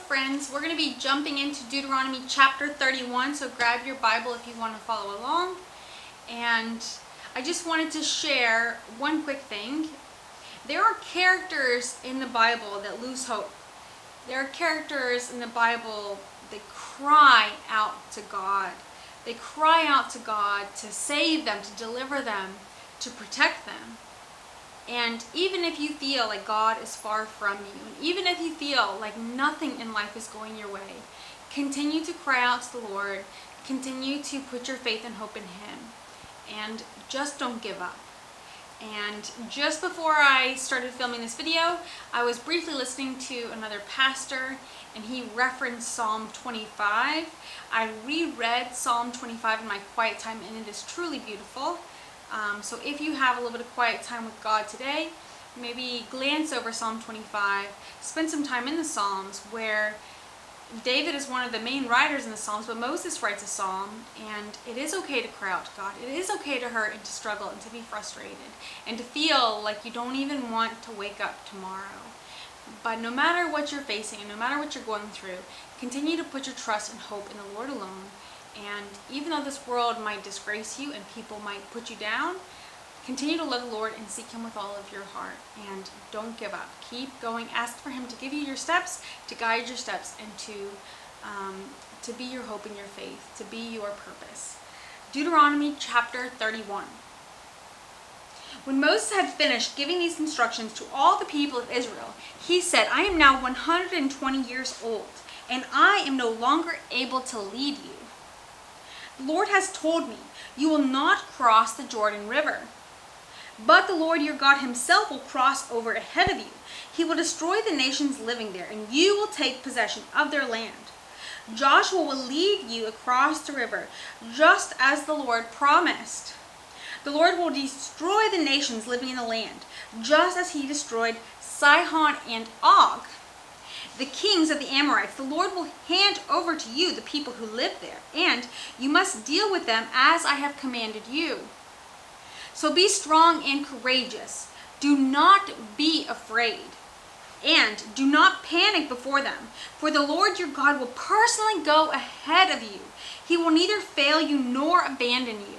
friends. We're going to be jumping into Deuteronomy chapter 31, so grab your Bible if you want to follow along. And I just wanted to share one quick thing. There are characters in the Bible that lose hope. There are characters in the Bible that cry out to God. They cry out to God to save them, to deliver them, to protect them. And even if you feel like God is far from you, and even if you feel like nothing in life is going your way, continue to cry out to the Lord, continue to put your faith and hope in Him, and just don't give up. And just before I started filming this video, I was briefly listening to another pastor, and he referenced Psalm 25. I reread Psalm 25 in my quiet time, and it is truly beautiful. So if you have a little bit of quiet time with God today, maybe glance over Psalm 25, spend some time in the Psalms, where David is one of the main writers in the Psalms, but Moses writes a psalm, and it is okay to cry out to God. It is okay to hurt and to struggle and to be frustrated and to feel like you don't even want to wake up tomorrow. But no matter what you're facing and no matter what you're going through, continue to put your trust and hope in the Lord alone. And even though this world might disgrace you and people might put you down, continue to love the Lord and seek Him with all of your heart. And don't give up. Keep going. Ask for Him to give you your steps, to guide your steps, and to be your hope and your faith, to be your purpose. Deuteronomy chapter 31. When Moses had finished giving these instructions to all the people of Israel, he said, "I am now 120 years old, and I am no longer able to lead you. The Lord has told me, you will not cross the Jordan River. But the Lord your God Himself will cross over ahead of you. He will destroy the nations living there, and you will take possession of their land. Joshua will lead you across the river, just as the Lord promised. The Lord will destroy the nations living in the land, just as He destroyed Sihon and Og, the kings of the Amorites. The Lord will hand over to you the people who live there, and you must deal with them as I have commanded you. So be strong and courageous. Do not be afraid, and do not panic before them, for the Lord your God will personally go ahead of you. He will neither fail you nor abandon you."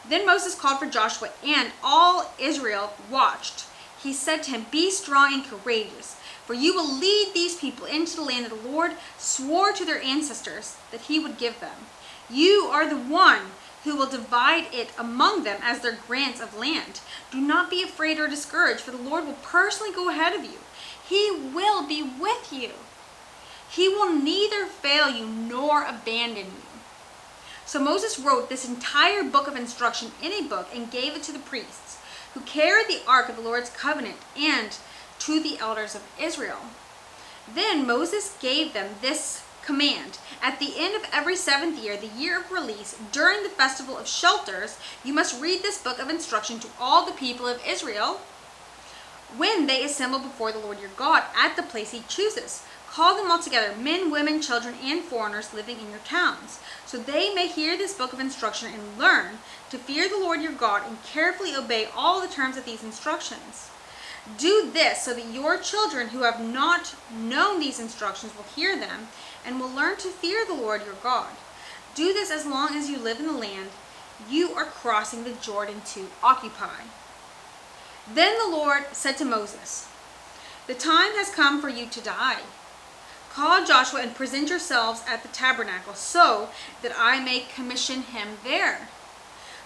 Then Moses called for Joshua, and all Israel watched. He said to him, "Be strong and courageous, for you will lead these people into the land that the Lord swore to their ancestors that He would give them. You are the one who will divide it among them as their grants of land. Do not be afraid or discouraged, for the Lord will personally go ahead of you. He will be with you. He will neither fail you nor abandon you." So Moses wrote this entire book of instruction in a book and gave it to the priests, who carried the ark of the Lord's covenant, and to the elders of Israel. Then Moses gave them this command: "At the end of every 7th year, the year of release, during the festival of shelters, you must read this book of instruction to all the people of Israel when they assemble before the Lord your God at the place He chooses. Call them all together, men, women, children, and foreigners living in your towns, so they may hear this book of instruction and learn to fear the Lord your God and carefully obey all the terms of these instructions. Do this so that your children who have not known these instructions will hear them and will learn to fear the Lord your God. Do this as long as you live in the land you are crossing the Jordan to occupy." Then the Lord said to Moses, "The time has come for you to die. Call Joshua and present yourselves at the tabernacle, so that I may commission him there."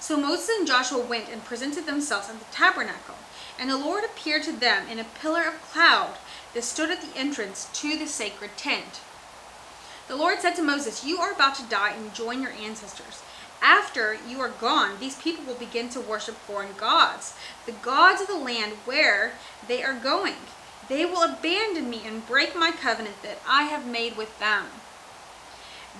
So Moses and Joshua went and presented themselves at the tabernacle, and the Lord appeared to them in a pillar of cloud that stood at the entrance to the sacred tent. The Lord said to Moses, "You are about to die and join your ancestors. After you are gone, these people will begin to worship foreign gods, the gods of the land where they are going. They will abandon me and break my covenant that I have made with them.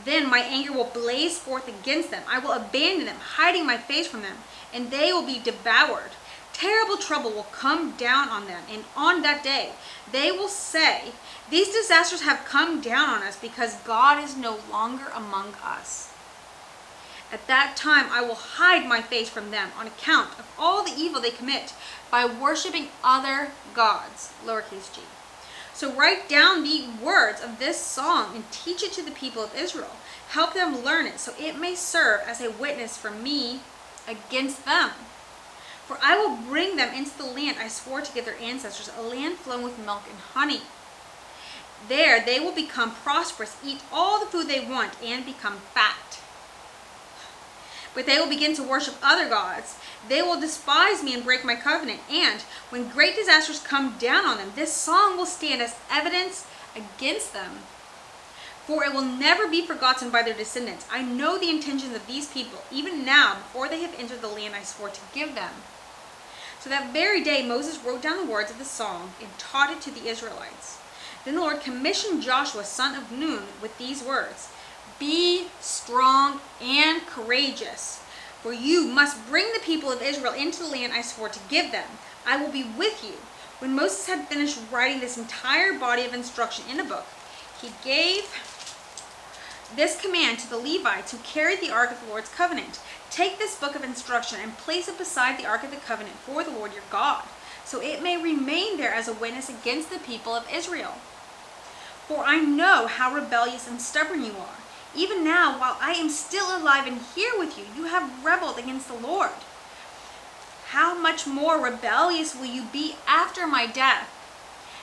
Then my anger will blaze forth against them. I will abandon them, hiding my face from them, and they will be devoured. Terrible trouble will come down on them, and on that day they will say, 'These disasters have come down on us because God is no longer among us.' At that time I will hide my face from them on account of all the evil they commit by worshiping other gods," lowercase g. So write down the words of this song and teach it to the people of Israel. Help them learn it so it may serve as a witness for me against them. For I will bring them into the land I swore to give their ancestors, a land flowing with milk and honey. There they will become prosperous, eat all the food they want, and become fat. But they will begin to worship other gods. They will despise me and break my covenant. And when great disasters come down on them, this song will stand as evidence against them. For it will never be forgotten by their descendants. I know the intentions of these people, even now, before they have entered the land I swore to give them. So that very day Moses wrote down the words of the song and taught it to the Israelites. Then the Lord commissioned Joshua, son of Nun, with these words, Be strong and courageous, for you must bring the people of Israel into the land I swore to give them. I will be with you. When Moses had finished writing this entire body of instruction in a book, he gave this command to the Levites who carried the ark of the Lord's covenant. Take this book of instruction and place it beside the ark of the covenant for the Lord your God, so it may remain there as a witness against the people of Israel. For I know how rebellious and stubborn you are. Even now, while I am still alive and here with you, you have rebelled against the Lord. How much more rebellious will you be after my death?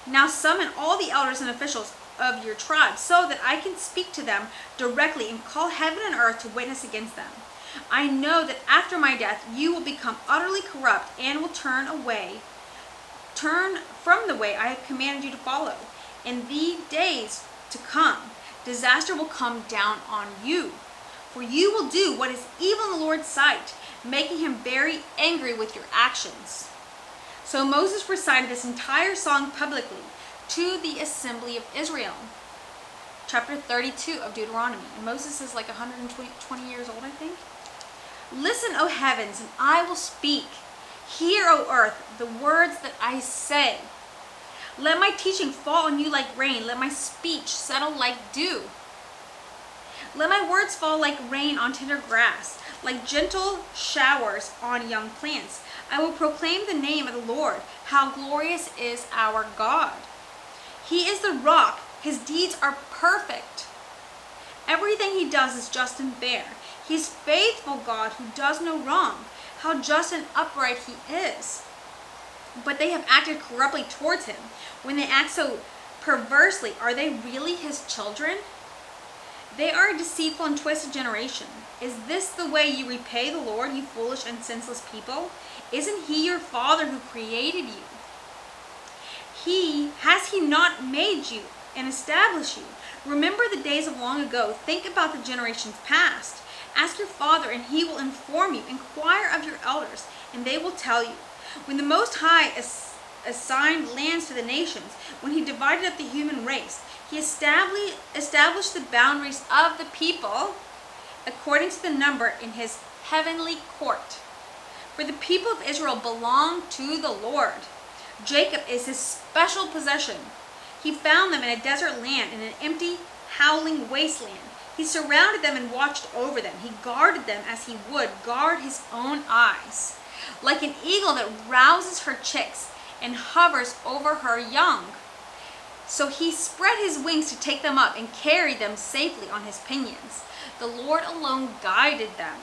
Now summon all the elders and officials of your tribe, so that I can speak to them directly and call heaven and earth to witness against them. I know that after my death you will become utterly corrupt and will turn from the way I have commanded you to follow. In the days to come, disaster will come down on you, for you will do what is evil in the Lord's sight, making him very angry with your actions. So Moses recited this entire song publicly to the assembly of Israel. Chapter 32 of Deuteronomy. And Moses is like 120 years old, I think. Listen, O heavens, and I will speak. Hear, O earth, the words that I say. Let my teaching fall on you like rain. Let my speech settle like dew. Let my words fall like rain on tender grass, like gentle showers on young plants. I will proclaim the name of the Lord. How glorious is our God. He is the rock. His deeds are perfect. Everything he does is just and fair. He is faithful God who does no wrong. How just and upright he is. But they have acted corruptly towards him. When they act so perversely, are they really his children? They are a deceitful and twisted generation. Is this the way you repay the Lord, you foolish and senseless people? Isn't he your father who created you? Has he not made you and established you? Remember the days of long ago. Think about the generations past. Ask your father, and he will inform you. Inquire of your elders, and they will tell you. When the Most High assigned lands to the nations, when he divided up the human race, he established the boundaries of the people according to the number in his heavenly court. For the people of Israel belong to the Lord. Jacob is his special possession. He found them in a desert land, in an empty, howling wasteland. He surrounded them and watched over them. He guarded them as he would guard his own eyes. Like an eagle that rouses her chicks and hovers over her young. So he spread his wings to take them up and carried them safely on his pinions. The Lord alone guided them.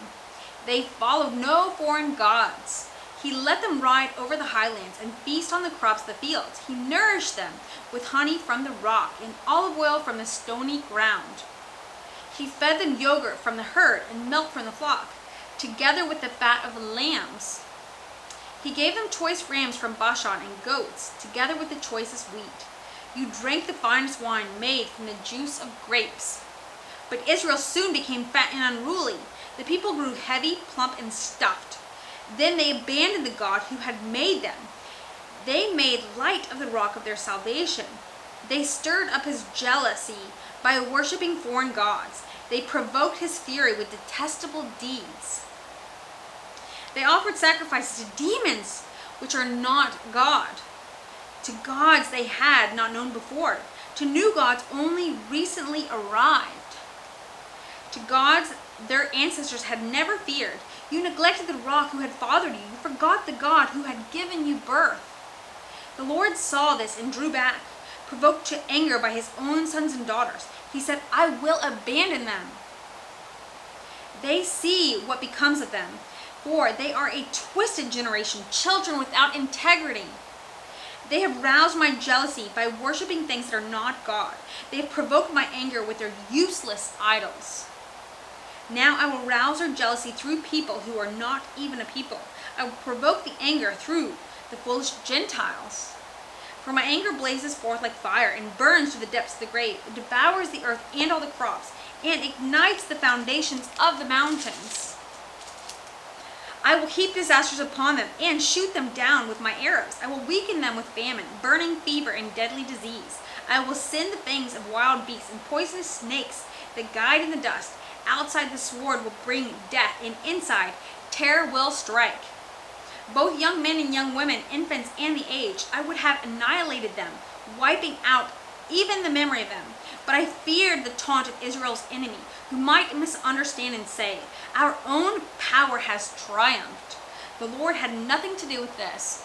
They followed no foreign gods. He let them ride over the highlands and feast on the crops of the fields. He nourished them with honey from the rock and olive oil from the stony ground. He fed them yogurt from the herd and milk from the flock, together with the fat of the lambs. He gave them choice rams from Bashan and goats, together with the choicest wheat. You drank the finest wine made from the juice of grapes. But Israel soon became fat and unruly. The people grew heavy, plump, and stuffed. Then they abandoned the God who had made them. They made light of the rock of their salvation. They stirred up his jealousy by worshiping foreign gods. They provoked his fury with detestable deeds. They offered sacrifices to demons, which are not God, to gods they had not known before, to new gods only recently arrived, to gods their ancestors had never feared. You neglected the rock who had fathered you. You forgot the God who had given you birth. The Lord saw this and drew back. provoked to anger by his own sons and daughters. He said, I will abandon them. They see what becomes of them, for they are a twisted generation, children without integrity. They have roused my jealousy by worshiping things that are not God. They have provoked my anger with their useless idols. Now I will rouse their jealousy through people who are not even a people. I will provoke the anger through the foolish Gentiles. For my anger blazes forth like fire and burns to the depths of the grave. It devours the earth and all the crops and ignites the foundations of the mountains. I will heap disasters upon them and shoot them down with my arrows. I will weaken them with famine, burning fever, and deadly disease. I will send the fangs of wild beasts and poisonous snakes that guide in the dust. Outside the sword will bring death, and inside terror will strike. Both young men and young women, infants and the aged, I would have annihilated them, wiping out even the memory of them. But I feared the taunt of Israel's enemy, who might misunderstand and say, our own power has triumphed. The Lord had nothing to do with this.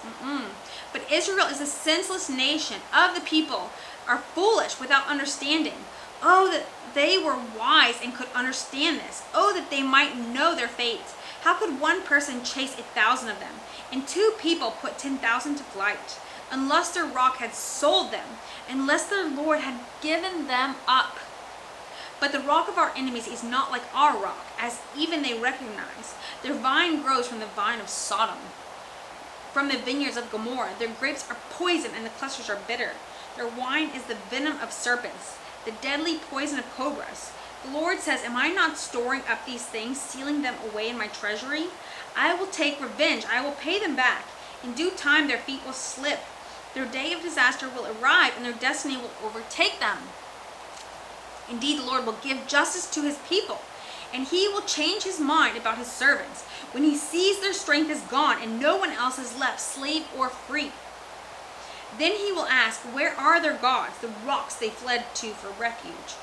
But Israel is a senseless nation. Of the people are foolish without understanding. Oh, that they were wise and could understand this. Oh, that they might know their fates. How could one person chase 1,000 of them, and 2 people put 10,000 to flight? Unless their rock had sold them, unless their Lord had given them up. But the rock of our enemies is not like our rock, as even they recognize. Their vine grows from the vine of Sodom, from the vineyards of Gomorrah. Their grapes are poison, and the clusters are bitter. Their wine is the venom of serpents, the deadly poison of cobras. The Lord says, am I not storing up these things, sealing them away in my treasury? I will take revenge. I will pay them back. In due time their feet will slip. Their day of disaster will arrive, and their destiny will overtake them. Indeed, the Lord will give justice to his people, and he will change his mind about his servants when he sees their strength is gone and no one else is left, slave or free. Then he will ask, where are their gods, the rocks they fled to for refuge?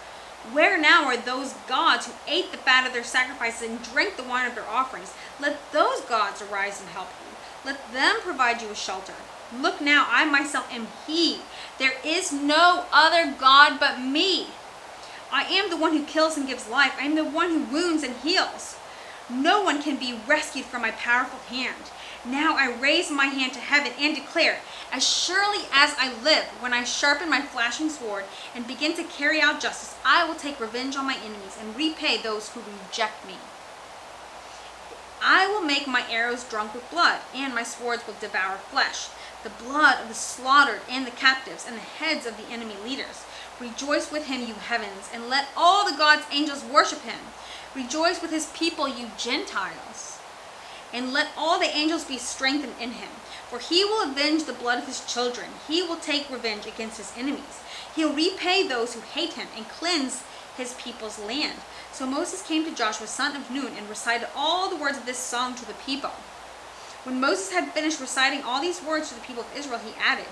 Where now are those gods who ate the fat of their sacrifices and drank the wine of their offerings? Let those gods arise and help you. Let them provide you with shelter. Look now, I myself am he. There is no other God but me. I am the one who kills and gives life. I am the one who wounds and heals. No one can be rescued from my powerful hand. Now I raise my hand to heaven and declare, as surely as I live, when I sharpen my flashing sword and begin to carry out justice, I will take revenge on my enemies and repay those who reject me. I will make my arrows drunk with blood, and my swords will devour flesh, the blood of the slaughtered and the captives, and the heads of the enemy leaders. Rejoice with him, you heavens, and let all the God's angels worship him. Rejoice with his people, you Gentiles, and let all the angels be strengthened in him. For he will avenge the blood of his children. He will take revenge against his enemies. He'll repay those who hate him and cleanse his people's land. So Moses came to Joshua, son of Nun, and recited all the words of this song to the people. When Moses had finished reciting all these words to the people of Israel, he added,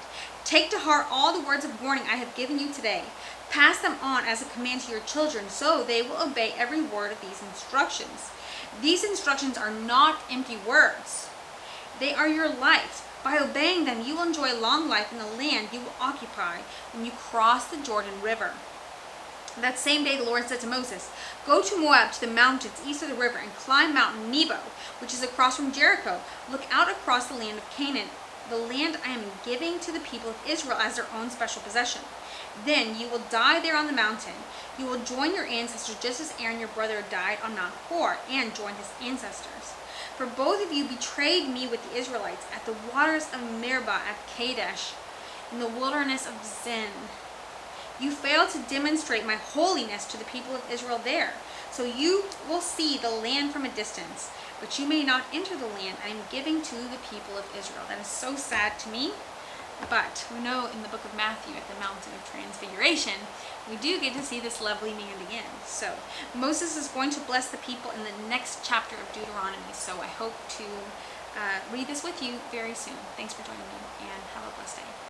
take to heart all the words of warning I have given you today. Pass them on as a command to your children, so they will obey every word of these instructions. These instructions are not empty words. They are your life. By obeying them, you will enjoy long life in the land you will occupy when you cross the Jordan River. That same day the Lord said to Moses, go to Moab, to the mountains east of the river, and climb Mount Nebo, which is across from Jericho. Look out across the land of Canaan, the land I am giving to the people of Israel as their own special possession. Then you will die there on the mountain. You will join your ancestors just as Aaron your brother died on Mount Hor and joined his ancestors. For both of you betrayed me with the Israelites at the waters of Meribah at Kadesh, in the wilderness of Zin. You failed to demonstrate my holiness to the people of Israel there. So you will see the land from a distance, but you may not enter the land I am giving to the people of Israel. That is so sad to me. But we know in the book of Matthew at the Mountain of Transfiguration, we do get to see this lovely man again. So Moses is going to bless the people in the next chapter of Deuteronomy. So I hope to read this with you very soon. Thanks for joining me, and have a blessed day.